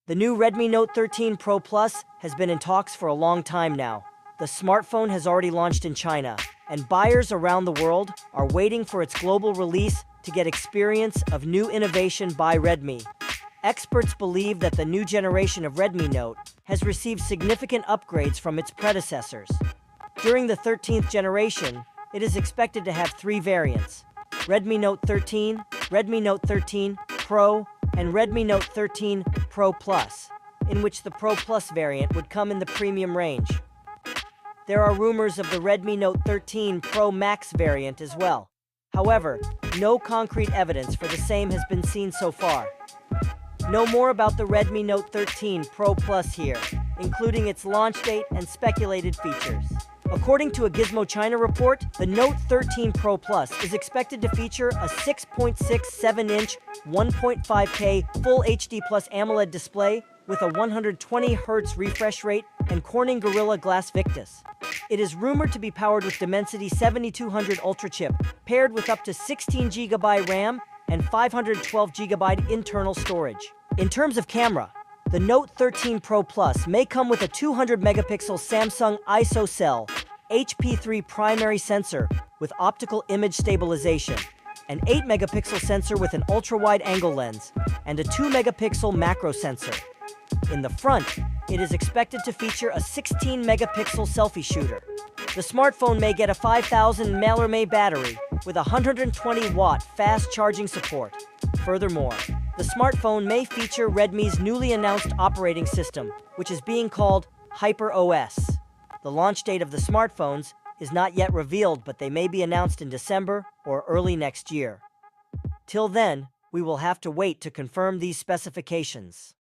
The new Redmi Note 13 Pro Plus has been in talks for a long time now. The smartphone has already launched in China, and buyers around the world are waiting for its global release to get experience of new innovation by Redmi. Experts believe that the new generation of Redmi Note has received significant upgrades from its predecessors. During the 13th generation, it is expected to have three variants: Redmi Note 13, Redmi Note 13 Pro, and Redmi Note 13 Pro Plus, in which the Pro Plus variant would come in the premium range. There are rumors of the Redmi Note 13 Pro Max variant as well. However, no concrete evidence for the same has been seen so far. Know more about the Redmi Note 13 Pro Plus here, including its launch date and speculated features. According to a Gizmo China report, the Note 13 Pro Plus is expected to feature a 6.67-inch 1.5K Full HD Plus AMOLED display with a 120Hz refresh rate and Corning Gorilla Glass Victus. It is rumored to be powered with Dimensity 7200 Ultra chip, paired with up to 16GB RAM and 512GB internal storage. In terms of camera, the Note 13 Pro Plus may come with a 200-megapixel Samsung ISO cell, HP3 primary sensor with optical image stabilization, an 8-megapixel sensor with an ultra-wide-angle lens, and a 2-megapixel macro sensor. In the front, it is expected to feature a 16-megapixel selfie shooter. The smartphone may get a 5000 mAh battery with 120-watt fast charging support. Furthermore, the smartphone may feature Redmi's newly announced operating system, which is being called HyperOS. The launch date of the smartphones is not yet revealed, but they may be announced in December or early next year. Till then, we will have to wait to confirm these specifications.